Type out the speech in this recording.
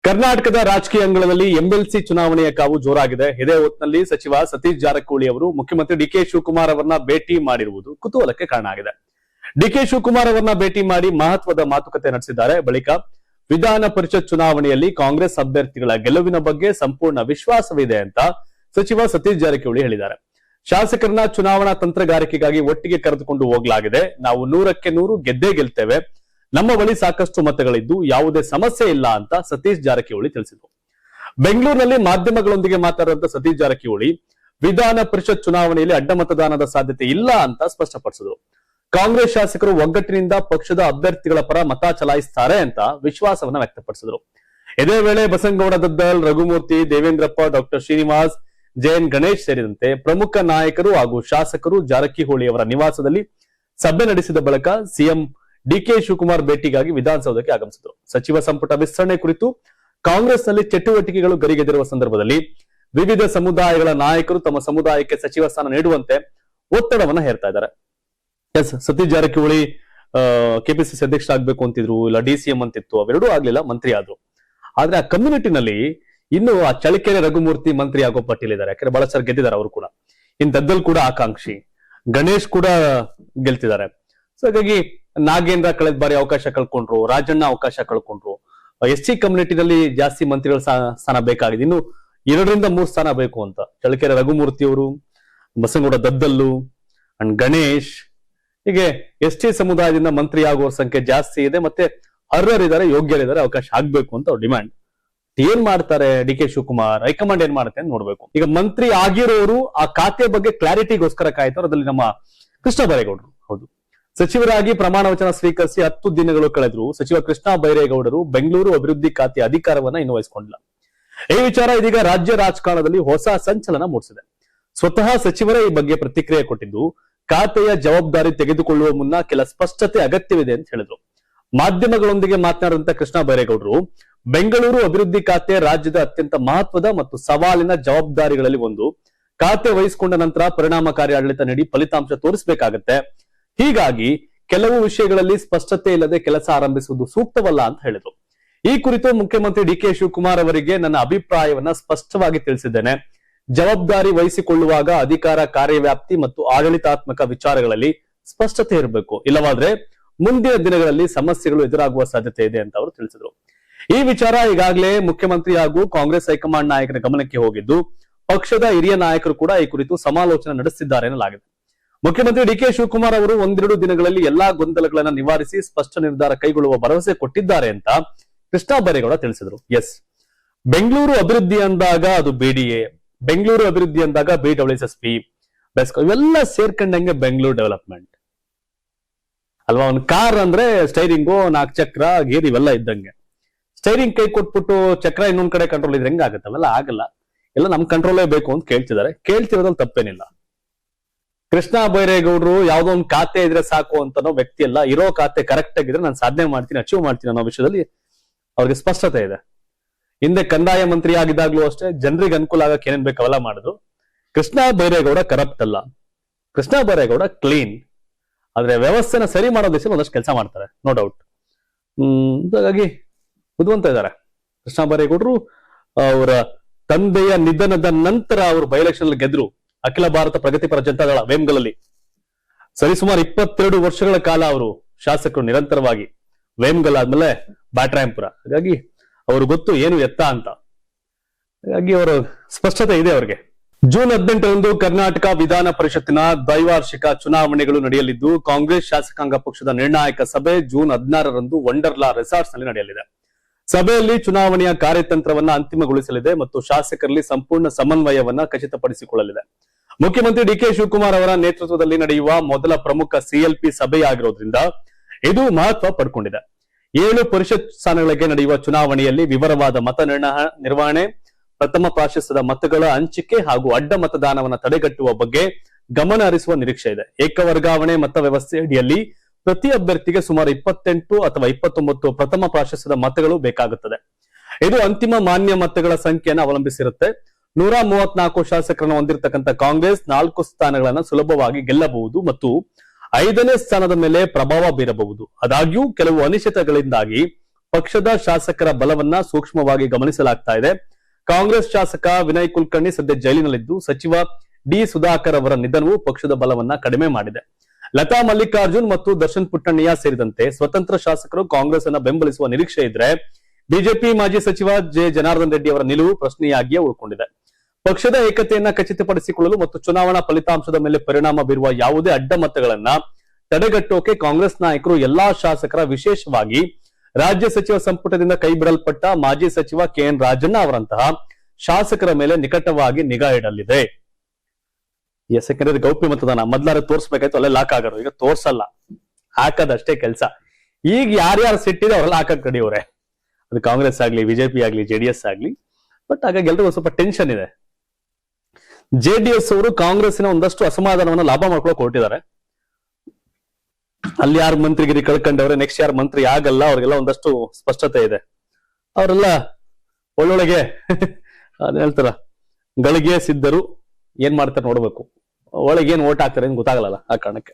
ಕರ್ನಾಟಕದ ರಾಜಕೀಯ ಅಂಗಳದಲ್ಲಿ ಎಂಎಲ್ಸಿ ಚುನಾವಣೆಯ ಕಾವು ಜೋರಾಗಿದೆ. ಇದೇ ಹೊತ್ತಿನಲ್ಲಿ ಸಚಿವ ಸತೀಶ್ ಜಾರಕಿಹೊಳಿ ಅವರು ಮುಖ್ಯಮಂತ್ರಿ ಡಿಕೆ ಶಿವಕುಮಾರ್ ಅವರನ್ನ ಭೇಟಿ ಮಾಡಿರುವುದು ಕುತೂಹಲಕ್ಕೆ ಕಾರಣ ಆಗಿದೆ. ಡಿಕೆ ಶಿವಕುಮಾರ್ ಅವರನ್ನ ಭೇಟಿ ಮಾಡಿ ಮಹತ್ವದ ಮಾತುಕತೆ ನಡೆಸಿದ್ದಾರೆ. ಬಳಿಕ ವಿಧಾನ ಪರಿಷತ್ ಚುನಾವಣೆಯಲ್ಲಿ ಕಾಂಗ್ರೆಸ್ ಅಭ್ಯರ್ಥಿಗಳ ಗೆಲುವಿನ ಬಗ್ಗೆ ಸಂಪೂರ್ಣ ವಿಶ್ವಾಸವಿದೆ ಅಂತ ಸಚಿವ ಸತೀಶ್ ಜಾರಕಿಹೊಳಿ ಹೇಳಿದ್ದಾರೆ. ಶಾಸಕರನ್ನ ಚುನಾವಣಾ ತಂತ್ರಗಾರಿಕೆಗಾಗಿ ಒಟ್ಟಿಗೆ ಕರೆದುಕೊಂಡು ಹೋಗಲಾಗಿದೆ. ನಾವು 100ಕ್ಕೆ 100 ಗೆದ್ದೇ ಗೆಲ್ತೇವೆ. ನಮ್ಮ ಬಳಿ ಸಾಕಷ್ಟು ಮತಗಳಿದ್ದು ಯಾವುದೇ ಸಮಸ್ಯೆ ಇಲ್ಲ ಅಂತ ಸತೀಶ್ ಜಾರಕಿಹೊಳಿ ತಿಳಿಸಿದರು. ಬೆಂಗಳೂರಿನಲ್ಲಿ ಮಾಧ್ಯಮಗಳೊಂದಿಗೆ ಮಾತನಾಡಿದ ಸತೀಶ್ ಜಾರಕಿಹೊಳಿ ವಿಧಾನ ಪರಿಷತ್ ಚುನಾವಣೆಯಲ್ಲಿ ಅಡ್ಡ ಮತದಾನದ ಸಾಧ್ಯತೆ ಇಲ್ಲ ಅಂತ ಸ್ಪಷ್ಟಪಡಿಸಿದರು. ಕಾಂಗ್ರೆಸ್ ಶಾಸಕರು ಒಗ್ಗಟ್ಟಿನಿಂದ ಪಕ್ಷದ ಅಭ್ಯರ್ಥಿಗಳ ಪರ ಮತ ಚಲಾಯಿಸುತ್ತಾರೆ ಅಂತ ವಿಶ್ವಾಸವನ್ನ ವ್ಯಕ್ತಪಡಿಸಿದರು. ಇದೇ ವೇಳೆ ಬಸನಗೌಡ ದದ್ದಲ್, ರಘುಮೂರ್ತಿ, ದೇವೇಂದ್ರಪ್ಪ, ಡಾಕ್ಟರ್ ಶ್ರೀನಿವಾಸ್, ಜೆಎನ್ ಗಣೇಶ್ ಸೇರಿದಂತೆ ಪ್ರಮುಖ ನಾಯಕರು ಹಾಗೂ ಶಾಸಕರು ಜಾರಕಿಹೊಳಿ ಅವರ ನಿವಾಸದಲ್ಲಿ ಸಭೆ ನಡೆಸಿದ ಬಳಿಕ ಸಿಎಂ ಡಿಕೆ ಶಿವಕುಮಾರ್ ಭೇಟಿಗಾಗಿ ವಿಧಾನಸೌಧಕ್ಕೆ ಆಗಮಿಸಿದರು. ಸಚಿವ ಸಂಪುಟ ವಿಸ್ತರಣೆ ಕುರಿತು ಕಾಂಗ್ರೆಸ್ನಲ್ಲಿ ಚಟುವಟಿಕೆಗಳು ಗರಿಗೆದರುವ ಸಂದರ್ಭದಲ್ಲಿ ವಿವಿಧ ಸಮುದಾಯಗಳ ನಾಯಕರು ತಮ್ಮ ಸಮುದಾಯಕ್ಕೆ ಸಚಿವ ಸ್ಥಾನ ನೀಡುವಂತೆ ಒತ್ತಡವನ್ನ ಹೇರ್ತಾ ಇದ್ದಾರೆ. ಎಸ್, ಸತೀಶ್ ಜಾರಕಿಹೊಳಿ ಕೆಪಿಸಿಸಿ ಅಧ್ಯಕ್ಷರಾಗಬೇಕು ಅಂತಿದ್ರು, ಇಲ್ಲ ಡಿಸಿಎಂ ಅಂತಿತ್ತು, ಅವೆರಡೂ ಆಗ್ಲಿಲ್ಲ, ಮಂತ್ರಿ ಆದ್ರು. ಆದ್ರೆ ಆ ಕಮ್ಯುನಿಟಿನಲ್ಲಿ ಇನ್ನು ಆ ಚಳ್ಳಕೆರೆ ರಘುಮೂರ್ತಿ ಮಂತ್ರಿ ಆಗೋ ಪಟ್ಟಿಯಲ್ಲಿದ್ದಾರೆ. ಯಾಕಂದ್ರೆ ಬಹಳ ಸರ್ ಗೆದ್ದಿದ್ದಾರೆ ಅವರು ಕೂಡ. ಇನ್ ದದ್ದಲ್ ಕೂಡ ಆಕಾಂಕ್ಷಿ, ಗಣೇಶ್ ಕೂಡ ಗೆಲ್ತಿದ್ದಾರೆ. ಸೊ ಹಾಗಾಗಿ ನಾಗೇಂದ್ರ ಕಳೆದ ಬಾರಿ ಅವಕಾಶ ಕಳ್ಕೊಂಡ್ರು, ರಾಜಣ್ಣ ಅವಕಾಶ ಕಳ್ಕೊಂಡ್ರು. ಎಸ್ಸಿ ಕಮ್ಯುನಿಟಿನಲ್ಲಿ ಜಾಸ್ತಿ ಮಂತ್ರಿಗಳ ಸ್ಥಾನ ಬೇಕಾಗಿದೆ. ಇನ್ನು 2ರಿಂದ 3 ಸ್ಥಾನ ಬೇಕು ಅಂತ ಚಳ್ಳಕೆರೆ ರಘುಮೂರ್ತಿ ಅವರು, ಬಸನಗೌಡ ದದ್ದಲ್ಲು ಅಂಡ್ ಗಣೇಶ್, ಹೀಗೆ ಎಸ್ಟಿ ಸಮುದಾಯದಿಂದ ಮಂತ್ರಿ ಆಗುವ ಸಂಖ್ಯೆ ಜಾಸ್ತಿ ಇದೆ. ಮತ್ತೆ ಅರ್ಹರಿದ್ದಾರೆ, ಯೋಗ್ಯರಿದ್ದಾರೆ, ಅವಕಾಶ ಆಗ್ಬೇಕು ಅಂತ ಅವ್ರ ಡಿಮ್ಯಾಂಡ್. ಏನ್ ಮಾಡ್ತಾರೆ ಡಿ ಕೆ ಶಿವಕುಮಾರ್, ಹೈಕಮಾಂಡ್ ಏನ್ ಮಾಡುತ್ತೆ ಅಂತ ನೋಡ್ಬೇಕು. ಈಗ ಮಂತ್ರಿ ಆಗಿರೋರು ಆ ಖಾತೆ ಬಗ್ಗೆ ಕ್ಲಾರಿಟಿಗೋಸ್ಕರ ಕಾಯ್ತಾರೆ. ಅದರಲ್ಲಿ ನಮ್ಮ ಕೃಷ್ಣ ಬೈರೇಗೌಡರು, ಹೌದು, ಸಚಿವರಾಗಿ ಪ್ರಮಾಣ ವಚನ ಸ್ವೀಕರಿಸಿ 10 ದಿನಗಳು ಕಳೆದ್ರು ಸಚಿವ ಕೃಷ್ಣ ಬೈರೇಗೌಡರು ಬೆಂಗಳೂರು ಅಭಿವೃದ್ಧಿ ಖಾತೆ ಅಧಿಕಾರವನ್ನ ಇನ್ನೂ ವಹಿಸಿಕೊಂಡಿಲ್ಲ. ಈ ವಿಚಾರ ಇದೀಗ ರಾಜ್ಯ ರಾಜಕಾರಣದಲ್ಲಿ ಹೊಸ ಸಂಚಲನ ಮೂಡಿಸಿದೆ. ಸ್ವತಃ ಸಚಿವರೇ ಈ ಬಗ್ಗೆ ಪ್ರತಿಕ್ರಿಯೆ ಕೊಟ್ಟಿದ್ದು, ಖಾತೆಯ ಜವಾಬ್ದಾರಿ ತೆಗೆದುಕೊಳ್ಳುವ ಮುನ್ನ ಕೆಲ ಸ್ಪಷ್ಟತೆ ಅಗತ್ಯವಿದೆ ಅಂತ ಹೇಳಿದ್ರು. ಮಾಧ್ಯಮಗಳೊಂದಿಗೆ ಮಾತನಾಡಿದಂತ ಕೃಷ್ಣ ಬೈರೇಗೌಡರು, ಬೆಂಗಳೂರು ಅಭಿವೃದ್ಧಿ ಖಾತೆ ರಾಜ್ಯದ ಅತ್ಯಂತ ಮಹತ್ವದ ಮತ್ತು ಸವಾಲಿನ ಜವಾಬ್ದಾರಿಗಳಲ್ಲಿ ಒಂದು. ಖಾತೆ ವಹಿಸಿಕೊಂಡ ನಂತರ ಪರಿಣಾಮಕಾರಿ ಆಡಳಿತ ನೀಡಿ ಫಲಿತಾಂಶ ತೋರಿಸಬೇಕಾಗತ್ತೆ. ಹೀಗಾಗಿ ಕೆಲವು ವಿಷಯಗಳಲ್ಲಿ ಸ್ಪಷ್ಟತೆ ಇಲ್ಲದೆ ಕೆಲಸ ಆರಂಭಿಸುವುದು ಸೂಕ್ತವಲ್ಲ ಅಂತ ಹೇಳಿದ್ರು. ಈ ಕುರಿತು ಮುಖ್ಯಮಂತ್ರಿ ಡಿ ಕೆ ಶಿವಕುಮಾರ್ ಅವರಿಗೆ ನನ್ನ ಅಭಿಪ್ರಾಯವನ್ನ ಸ್ಪಷ್ಟವಾಗಿ ತಿಳಿಸಿದ್ದೇನೆ. ಜವಾಬ್ದಾರಿ ವಹಿಸಿಕೊಳ್ಳುವಾಗ ಅಧಿಕಾರ, ಕಾರ್ಯವ್ಯಾಪ್ತಿ ಮತ್ತು ಆಡಳಿತಾತ್ಮಕ ವಿಚಾರಗಳಲ್ಲಿ ಸ್ಪಷ್ಟತೆ ಇರಬೇಕು. ಇಲ್ಲವಾದ್ರೆ ಮುಂದಿನ ದಿನಗಳಲ್ಲಿ ಸಮಸ್ಯೆಗಳು ಎದುರಾಗುವ ಸಾಧ್ಯತೆ ಇದೆ ಅಂತ ಅವರು ತಿಳಿಸಿದ್ರು. ಈ ವಿಚಾರ ಈಗಾಗಲೇ ಮುಖ್ಯಮಂತ್ರಿ ಹಾಗೂ ಕಾಂಗ್ರೆಸ್ ಹೈಕಮಾಂಡ್ ನಾಯಕರ ಗಮನಕ್ಕೆ ಹೋಗಿದ್ದು, ಪಕ್ಷದ ಹಿರಿಯ ನಾಯಕರು ಕೂಡ ಈ ಕುರಿತು ಸಮಾಲೋಚನೆ ನಡೆಸಿದ್ದಾರೆ ಎನ್ನಲಾಗಿದೆ. ಮುಖ್ಯಮಂತ್ರಿ ಡಿ ಕೆ ಶಿವಕುಮಾರ್ ಅವರು 1-2 ದಿನಗಳಲ್ಲಿ ಎಲ್ಲಾ ಗೊಂದಲಗಳನ್ನ ನಿವಾರಿಸಿ ಸ್ಪಷ್ಟ ನಿರ್ಧಾರ ಕೈಗೊಳ್ಳುವ ಭರವಸೆ ಕೊಟ್ಟಿದ್ದಾರೆ ಅಂತ ಕೃಷ್ಣ ಬೈರೇಗೌಡ ತಿಳಿಸಿದರು. ಎಸ್, ಬೆಂಗಳೂರು ಅಭಿವೃದ್ಧಿ ಅಂದಾಗ ಅದು ಬಿಡಿಎ, ಬೆಂಗಳೂರು ಅಭಿವೃದ್ಧಿ ಅಂದಾಗ BWSSP, ಬೆಸ್ಕೋ, ಇವೆಲ್ಲ ಸೇರ್ಕೊಂಡಂಗೆ ಬೆಂಗಳೂರು ಡೆವಲಪ್ಮೆಂಟ್ ಅಲ್ವಾ. ಒಂದು ಕಾರ್ ಅಂದ್ರೆ ಸ್ಟೈರಿಂಗು, 4 ಚಕ್ರ, ಗೇರ್ ಇವೆಲ್ಲ ಇದ್ದಂಗೆ. ಸ್ಟೈರಿಂಗ್ ಕೈ ಕೊಟ್ಬಿಟ್ಟು ಚಕ್ರ ಇನ್ನೊಂದ್ ಕಡೆ ಕಂಟ್ರೋಲ್ ಇದ್ರೆ ಹೆಂಗ ಆಗತ್ತೆ? ಅವೆಲ್ಲ ಆಗಲ್ಲ. ಎಲ್ಲ ನಮ್ ಕಂಟ್ರೋಲೇ ಬೇಕು ಅಂತ ಕೇಳ್ತಿದ್ದಾರೆ. ಕೇಳ್ತಿರೋದ್ರಲ್ಲಿ ತಪ್ಪೇನಿಲ್ಲ. ಕೃಷ್ಣ ಬೈರೇಗೌಡರು ಯಾವ್ದೋ ಒಂದು ಖಾತೆ ಇದ್ರೆ ಸಾಕು ಅಂತನೋ ವ್ಯಕ್ತಿ ಅಲ್ಲ. ಇರೋ ಖಾತೆ ಕರೆಕ್ಟ್ ಆಗಿದ್ರೆ ನಾನು ಸಾಧನೆ ಮಾಡ್ತೀನಿ, ಅಚೀವ್ ಮಾಡ್ತೀನಿ ಅನ್ನೋ ವಿಷಯದಲ್ಲಿ ಅವ್ರಿಗೆ ಸ್ಪಷ್ಟತೆ ಇದೆ. ಹಿಂದೆ ಕಂದಾಯ ಮಂತ್ರಿ ಆಗಿದ್ದಾಗ್ಲೂ ಅಷ್ಟೇ ಜನರಿಗೆ ಅನುಕೂಲ ಆಗಕ್ಕೆ ಏನೇನ್ ಬೇಕು ಅವೆಲ್ಲ ಮಾಡಿದ್ರು. ಕೃಷ್ಣ ಬೈರೇಗೌಡ ಕರಪ್ಟ್ ಅಲ್ಲ, ಕೃಷ್ಣ ಬೈರೇಗೌಡ ಕ್ಲೀನ್. ಆದ್ರೆ ವ್ಯವಸ್ಥೆನ ಸರಿ ಮಾಡೋ ದಿಶೆಯಲ್ಲಿ ಒಂದಷ್ಟು ಕೆಲಸ ಮಾಡ್ತಾರೆ, ನೋ ಡೌಟ್. ಹಾಗಾಗಿ ಬುದ್ಧಿವಂತ ಇದ್ದಾರೆ ಕೃಷ್ಣ ಬೈರೇಗೌಡರು. ಅವರ ತಂದೆಯ ನಿಧನದ ನಂತರ ಅವರು ಬೈ ಎಲೆಕ್ಷನ್ ಗೆದ್ರು. ಅಖಿಲ ಭಾರತ ಪ್ರಗತಿಪರ ಜನತಾದಳ ವೇಮ್ಗಲಲ್ಲಿ ಸರಿಸುಮಾರು 22 ವರ್ಷಗಳ ಕಾಲ ಅವರು ಶಾಸಕರು ನಿರಂತರವಾಗಿ. ವೇಮ್ಗಲ್ ಆದ್ಮೇಲೆ ಬ್ಯಾಟ್ರಾಯಂಪುರ. ಹಾಗಾಗಿ ಅವರು ಗೊತ್ತು ಏನು ಎತ್ತ ಅಂತ. ಹಾಗಾಗಿ ಅವರ ಸ್ಪಷ್ಟತೆ ಇದೆ ಅವರಿಗೆ. ಜೂನ್ 18ರಂದು ಕರ್ನಾಟಕ ವಿಧಾನ ಪರಿಷತ್ತಿನ ದ್ವೈವಾರ್ಷಿಕ ಚುನಾವಣೆಗಳು ನಡೆಯಲಿದ್ದು, ಕಾಂಗ್ರೆಸ್ ಶಾಸಕಾಂಗ ಪಕ್ಷದ ನಿರ್ಣಾಯಕ ಸಭೆ ಜೂನ್ 16ರಂದು ವಂಡರ್ಲಾ ರೆಸಾರ್ಟ್ಸ್ ನಲ್ಲಿ ನಡೆಯಲಿದೆ. ಸಭೆಯಲ್ಲಿ ಚುನಾವಣೆಯ ಕಾರ್ಯತಂತ್ರವನ್ನ ಅಂತಿಮಗೊಳಿಸಲಿದೆ ಮತ್ತು ಶಾಸಕರಲ್ಲಿ ಸಂಪೂರ್ಣ ಸಮನ್ವಯವನ್ನ ಖಚಿತಪಡಿಸಿಕೊಳ್ಳಲಿದೆ. ಮುಖ್ಯಮಂತ್ರಿ ಡಿ ಕೆ ಶಿವಕುಮಾರ್ ಅವರ ನೇತೃತ್ವದಲ್ಲಿ ನಡೆಯುವ ಮೊದಲ ಪ್ರಮುಖ CLP ಸಭೆಯಾಗಿರೋದ್ರಿಂದ ಇದು ಮಹತ್ವ ಪಡ್ಕೊಂಡಿದೆ. 7 ಪರಿಷತ್ ಸ್ಥಾನಗಳಿಗೆ ನಡೆಯುವ ಚುನಾವಣೆಯಲ್ಲಿ ವಿವರವಾದ ಮತ ನಿರ್ವಹಣೆ, ಪ್ರಥಮ ಪ್ರಾಶಸ್ತ್ಯದ ಮತಗಳ ಹಂಚಿಕೆ ಹಾಗೂ ಅಡ್ಡ ಮತದಾನವನ್ನ ತಡೆಗಟ್ಟುವ ಬಗ್ಗೆ ಗಮನ ಹರಿಸುವ ನಿರೀಕ್ಷೆ ಇದೆ. ಏಕವರ್ಗಾವಣೆ ಮತ ವ್ಯವಸ್ಥೆ ಅಡಿಯಲ್ಲಿ ಪ್ರತಿ ಅಭ್ಯರ್ಥಿಗೆ ಸುಮಾರು 28 ಅಥವಾ 29 ಪ್ರಥಮ ಪ್ರಾಶಸ್ತ್ಯದ ಮತಗಳು ಬೇಕಾಗುತ್ತದೆ. ಇದು ಅಂತಿಮ ಮಾನ್ಯ ಮತಗಳ ಸಂಖ್ಯೆಯನ್ನು ಅವಲಂಬಿಸಿರುತ್ತೆ. 134 ಶಾಸಕರನ್ನು ಹೊಂದಿರತಕ್ಕಂಥ ಕಾಂಗ್ರೆಸ್ 4 ಸ್ಥಾನಗಳನ್ನು ಸುಲಭವಾಗಿ ಗೆಲ್ಲಬಹುದು ಮತ್ತು 5ನೇ ಸ್ಥಾನದ ಮೇಲೆ ಪ್ರಭಾವ ಬೀರಬಹುದು. ಆದಾಗ್ಯೂ ಕೆಲವು ಅನಿಶ್ಚಿತಗಳಿಂದಾಗಿ ಪಕ್ಷದ ಶಾಸಕರ ಬಲವನ್ನ ಸೂಕ್ಷ್ಮವಾಗಿ ಗಮನಿಸಲಾಗ್ತಾ ಇದೆ. ಕಾಂಗ್ರೆಸ್ ಶಾಸಕ ವಿನಯ್ ಕುಲಕರ್ಣಿ ಸದ್ಯ ಜೈಲಿನಲ್ಲಿದ್ದು, ಸಚಿವ ಡಿ ಸುಧಾಕರ್ ಅವರ ನಿಧನವು ಪಕ್ಷದ ಬಲವನ್ನ ಕಡಿಮೆ ಮಾಡಿದೆ. ಲತಾ ಮಲ್ಲಿಕಾರ್ಜುನ್ ಮತ್ತು ದರ್ಶನ್ ಪುಟ್ಟಣ್ಣಯ್ಯ ಸೇರಿದಂತೆ ಸ್ವತಂತ್ರ ಶಾಸಕರು ಕಾಂಗ್ರೆಸ್ ಅನ್ನ ಬೆಂಬಲಿಸುವ ನಿರೀಕ್ಷೆ ಇದ್ರೆ, ಬಿಜೆಪಿ ಮಾಜಿ ಸಚಿವ ಜೆ ಜನಾರ್ದನ್ ರೆಡ್ಡಿ ಅವರ ನಿಲುವು ಪ್ರಶ್ನೆಯಾಗಿಯೇ ಉಳ್ಕೊಂಡಿದೆ. ಪಕ್ಷದ ಏಕತೆಯನ್ನ ಖಚಿತಪಡಿಸಿಕೊಳ್ಳಲು ಮತ್ತು ಚುನಾವಣಾ ಫಲಿತಾಂಶದ ಮೇಲೆ ಪರಿಣಾಮ ಬೀರುವ ಯಾವುದೇ ಅಡ್ಡಮತಗಳನ್ನ ತಡೆಗಟ್ಟೋಕೆ ಕಾಂಗ್ರೆಸ್ ನಾಯಕರು ಎಲ್ಲಾ ಶಾಸಕರ, ವಿಶೇಷವಾಗಿ ರಾಜ್ಯ ಸಚಿವ ಸಂಪುಟದಿಂದ ಕೈಬಿಡಲ್ಪಟ್ಟ ಮಾಜಿ ಸಚಿವ ಕೆಎನ್ ರಾಜಣ್ಣ ಅವರಂತಹ ಶಾಸಕರ ಮೇಲೆ ನಿಕಟವಾಗಿ ನಿಗಾ ಇಡಲಿದೆ. ಯಾಕಂದ್ರೆ ಗೌಪ್ಯ ಮತದಾನ ಮೊದ್ಲಾರೆ ತೋರ್ಸ್ಬೇಕಾಯ್ತು, ಅಲ್ಲೇ ಲಾಕ್ ಆಗೋರು. ಈಗ ತೋರ್ಸಲ್ಲ, ಹಾಕದಷ್ಟೇ ಕೆಲಸ. ಈಗ ಯಾರ್ಯಾರು ಸಿಟ್ಟಿದೆ ಅವರೆಲ್ಲ ಹಾಕಕ್ ಕಡಿಯವ್ರೆ, ಅದು ಕಾಂಗ್ರೆಸ್ ಆಗ್ಲಿ, ಬಿಜೆಪಿ ಆಗ್ಲಿ, ಜೆಡಿಎಸ್ ಆಗ್ಲಿ. ಬಟ್ ಹಾಗಾಗಿ ಎಲ್ರಿಗೂ ಸ್ವಲ್ಪ ಟೆನ್ಷನ್ ಇದೆ. ಜೆಡಿಎಸ್ ಅವರು ಕಾಂಗ್ರೆಸ್ಸಿನ ಒಂದಷ್ಟು ಅಸಮಾಧಾನವನ್ನು ಲಾಭ ಮಾಡ್ಕೊಳಕ್ ಹೊರಟಿದ್ದಾರೆ. ಅಲ್ಲಿ ಯಾರು ಮಂತ್ರಿಗಿರಿ ಕಳ್ಕೊಂಡವ್ರೆ, ನೆಕ್ಸ್ಟ್ ಯಾರು ಮಂತ್ರಿ ಆಗಲ್ಲ, ಅವ್ರಿಗೆಲ್ಲ ಒಂದಷ್ಟು ಸ್ಪಷ್ಟತೆ ಇದೆ. ಅವರೆಲ್ಲ ಒಳ್ಳೊಳಗೆ ಅದ್ ಹೇಳ್ತಾರ, ಗಳಿಗೆ ಸಿದ್ಧರು ಏನ್ ಮಾಡ್ತಾರೆ ನೋಡ್ಬೇಕು. ಒಳಗೆ ಏನ್ ಓಟ್ ಹಾಕ್ತಾರೆ ಅಂತ ಗೊತ್ತಾಗಲ್ಲ ಆ ಕಾರಣಕ್ಕೆ.